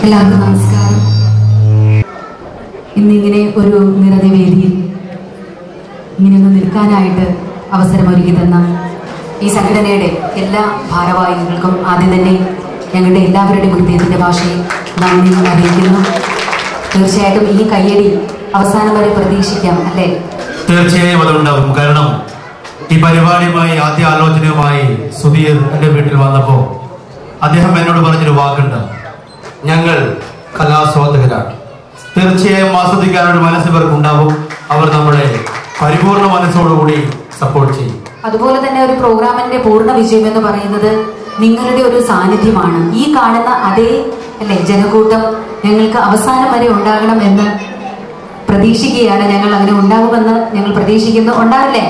എല്ലാവർക്കും നമസ്കാരം. ഇന്നിങ്ങനെ ഒരു നിറവേദിയിൽ ഇങ്ങനെയൊന്ന് നിൽക്കാനായിട്ട് അവസരമൊരുക്കി തന്ന ഈ സംഘടനയുടെ എല്ലാ ഭാരവാഹികൾക്കും ആദ്യം തന്നെ ഞങ്ങളുടെ എല്ലാവരുടെയും ഹൃദയത്തിൻ്റെ ഭാഷയിൽ നന്ദി അറിയിക്കുന്നു. തീർച്ചയായിട്ടും ഈ കയ്യടി അവസാനം വരെ പ്രതീക്ഷിക്കാം, അല്ലേ? തീർച്ചയായും അതുണ്ടാവും. കാരണം ഈ പരിപാടിയുമായി ആദ്യ ആലോചനയുമായി സുധീർ എൻ്റെ വീട്ടിൽ വന്നപ്പോൾ അദ്ദേഹം എന്നോട് പറഞ്ഞൊരു വാക്കുണ്ട്, ഞങ്ങൾ കലാസ്വാദകരാണ്. തീർച്ചയായും ആസ്വദിക്കാനൊരു മനസ്സ് ഇവർക്കുണ്ടാവും. അവർ നമ്മളെ പരിപൂർണ മനസ്സോടുകൂടി സപ്പോർട്ട് ചെയ്യും. അതുപോലെ തന്നെ ഒരു പ്രോഗ്രാമിന്റെ പൂർണ്ണ വിജയം എന്ന് പറയുന്നത് നിങ്ങളുടെ ഒരു സാന്നിധ്യമാണ്. ഈ കാണുന്ന അതേ അല്ലെ ജനക്കൂട്ടം ഞങ്ങൾക്ക് അവസാനം വരെ ഉണ്ടാകണം എന്ന് പ്രതീക്ഷിക്കുകയാണ്. ഞങ്ങൾ അങ്ങനെ ഉണ്ടാകുമെന്ന് ഞങ്ങൾ പ്രതീക്ഷിക്കുന്നു. ഉണ്ടാവില്ലേ?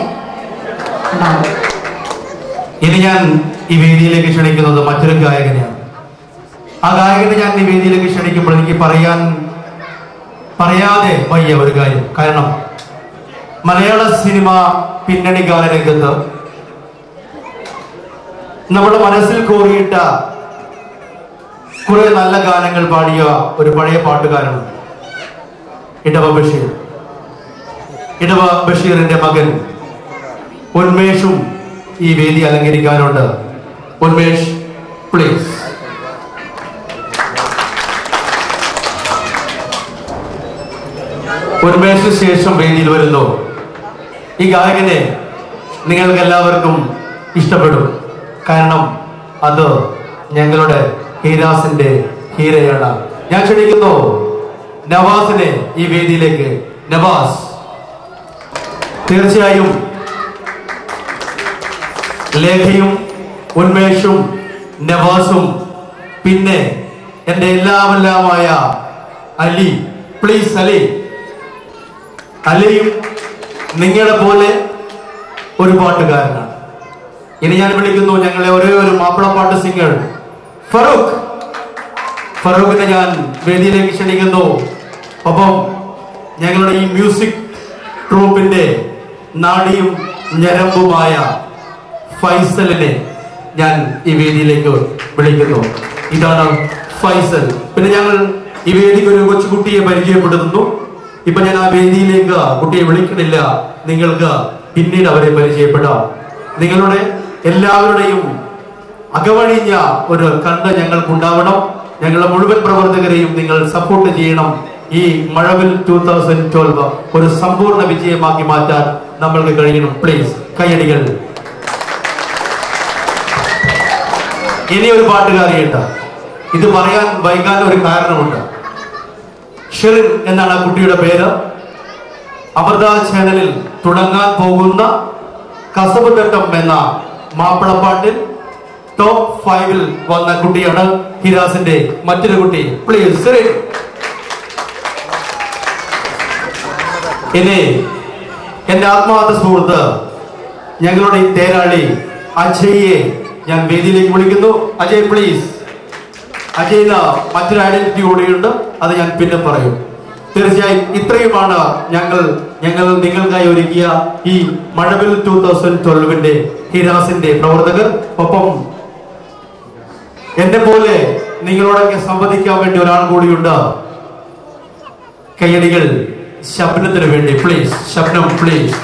ഉണ്ടാവും. ഇനി ഞാൻ ഈ വേദിയിലേക്ക് ക്ഷണിക്കുന്നത് മറ്റൊരു ഗായകനെയാണ്. ആ ഗായകനെ ഞാൻ ഈ വേദിയിലേക്ക് ക്ഷണിക്കുമ്പോൾ എനിക്ക് പറയാതെ വയ്യ ഒരു കാര്യം. കാരണം മലയാള സിനിമ പിന്നണി ഗാനരംഗത്ത് നമ്മുടെ മനസ്സിൽ കോറിയിട്ട കുറെ നല്ല ഗാനങ്ങൾ പാടിയ ഒരു പഴയ പാട്ടുകാരനുണ്ട്, ഇടവ ബഷീർ. ഇടവ ബഷീറിന്റെ മകൻ ഉന്മേഷും ഈ വേദി അലങ്കരിക്കാനുണ്ട്. ഉന്മേഷ്, പ്ലീസ്. ഉന്മേഷിന് ശേഷം വേദിയിൽ വരുന്നു. ഈ ഗായകനെ നിങ്ങൾക്ക് എല്ലാവർക്കും ഇഷ്ടപ്പെടും. കാരണം അത് ഞങ്ങളുടെ ഹീരാസിന്റെ ഹീരയാണ്. ഞാൻ ക്ഷണിക്കുന്നു നവാസിനെ ഈ വേദിയിലേക്ക്. നവാസ്, തീർച്ചയായും ലേഖയും ഉന്മേഷും നവാസും പിന്നെ എൻ്റെ എല്ലാമെല്ലാമായ അലി, പ്ലീസ് അലിയും നിങ്ങളെ പോലെ ഒരു പാട്ടുകാരനാണ്. ഇനി ഞാൻ വിളിക്കുന്നു ഞങ്ങളെ ഒരേ ഒരു മാപ്പിളപ്പാട്ട് സിംഗർ ഫറൂഖിനെ ഞാൻ വേദിയിലേക്ക് ക്ഷണിക്കുന്നു. ഒപ്പം ഞങ്ങളുടെ ഈ മ്യൂസിക് ട്രൂപ്പിന്റെ നാടിയും ഞരമ്പുമായ ഫൈസലിനെ ഞാൻ ഈ വേദിയിലേക്ക് വിളിക്കുന്നു. ഇതാണ് ഫൈസൽ. പിന്നെ ഞങ്ങൾ ഈ വേദിക്ക് ഒരു കൊച്ചുകുട്ടിയെ പരിചയപ്പെടുത്തുന്നു. ഇപ്പൊ ഞാൻ ആ വേദിയിലേക്ക് കുട്ടിയെ വിളിക്കണില്ല, നിങ്ങൾക്ക് പിന്നീട് അവരെ പരിചയപ്പെടാം. നിങ്ങളുടെ എല്ലാവരുടെയും അകവഴിഞ്ഞ ഒരു കണ്ണ് ഞങ്ങൾക്കുണ്ടാവണം. ഞങ്ങളുടെ മുഴുവൻ പ്രവർത്തകരെയും നിങ്ങൾ സപ്പോർട്ട് ചെയ്യണം. ഈ മഴവിൽ 2012 ഒരു സമ്പൂർണ്ണ വിജയമാക്കി മാറ്റാൻ നമ്മൾക്ക് കഴിയണം. പ്ലീസ് കൈയടികൾ. ഇനി ഒരു പാട്ടുകാരിയുണ്ട്. ഇത് പറയാൻ വൈകാൻ ഒരു കാരണമുണ്ട്. ഷെറിൻ എന്നാണ് ആ കുട്ടിയുടെ പേര്. അമൃത ചാനലിൽ തുടങ്ങാൻ പോകുന്ന കസബ് തട്ടം എന്ന മാപ്പിളപ്പാട്ടിൽ ടോപ്പ് 5-ൽ വന്ന കുട്ടിയാണ് ഹിരാസിന്റെ മറ്റൊരു കുട്ടി. പ്ലീസ് ഷെറിൻ. ഇനി എന്റെ ആത്മാർത്ഥ സുഹൃത്ത് ഞങ്ങളുടെ ഈ തേരാളി അജയ്യെ ഞാൻ വേദിയിലേക്ക് വിളിക്കുന്നു. അജയ്, പ്ലീസ്. അജയ്ന് മറ്റൊരു ഐഡന്റിറ്റി കൂടിയുണ്ട്, അത് ഞാൻ പിന്നെ പറയും. തീർച്ചയായും ഇത്രയുമാണ് ഞങ്ങൾ നിങ്ങൾക്കായി ഒരുക്കിയ ഈ മഴവിൽ 2012 ഹിരാസിന്റെ പ്രവർത്തകർ. ഒപ്പം എന്നെ പോലെ നിങ്ങളോടൊക്കെ സംവദിക്കാൻ വേണ്ടി ഒരാൾ കൂടിയുണ്ട്. കയ്യടികൾ ശബ്നത്തിന് വേണ്ടി. Please Shabnam, please.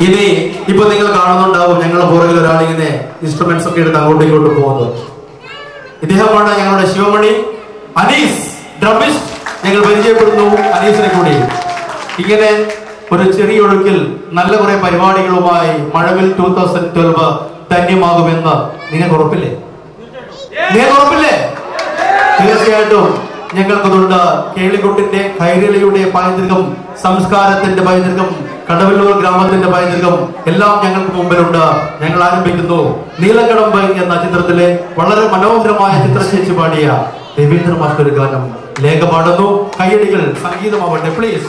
ഇനി ഇപ്പൊ നിങ്ങൾ കാണുന്നുണ്ടാവും ഞങ്ങളുടെ പുറകിൽ ഒരാളിങ്ങനെ ഇൻസ്ട്രുമെന്റ്സ് ഒക്കെ എടുത്ത് അങ്ങോട്ടും ഇങ്ങോട്ടും പോകുന്നത്. ഇദ്ദേഹമാണ് ഞങ്ങളുടെ ശിവമണി അനീസ്, ഡ്രമിസ്റ്റ്. ഞങ്ങൾ പരിചയപ്പെടുന്നു അനീസിനെ കൂടി. ഇങ്ങനെ ഒരു ചെറിയ ഒഴുക്കിൽ നല്ല കുറെ പരിപാടികളുമായി മഴവിൽ 2012 ധന്യമാകുമെന്ന് നിങ്ങൾക്ക് ഉറപ്പില്ലേ? തീർച്ചയായിട്ടും ഞങ്ങൾക്കതുണ്ട്. കേളികൊട്ടിന്റെ കൈരളിയുടെ പൈതൃകം, സംസ്കാരത്തിന്റെ പൈതൃകം, കടവല്ലൂർ ഗ്രാമത്തിന്റെ പൈതൃകം എല്ലാം ഞങ്ങൾക്ക് മുമ്പിലുണ്ട്. ഞങ്ങൾ ആരംഭിക്കുന്നു നീലക്കടമ്പ് എന്ന ചിത്രത്തിലെ വളരെ മനോഹരമായ ചിത്രശേഷി പാടിയ രവീന്ദ്ര മാസ്റ്റർ ഗാനം ലേഖ പാടുന്നു. കയ്യടികൾ സംഗീതമാവട്ടെ, പ്ലീസ്.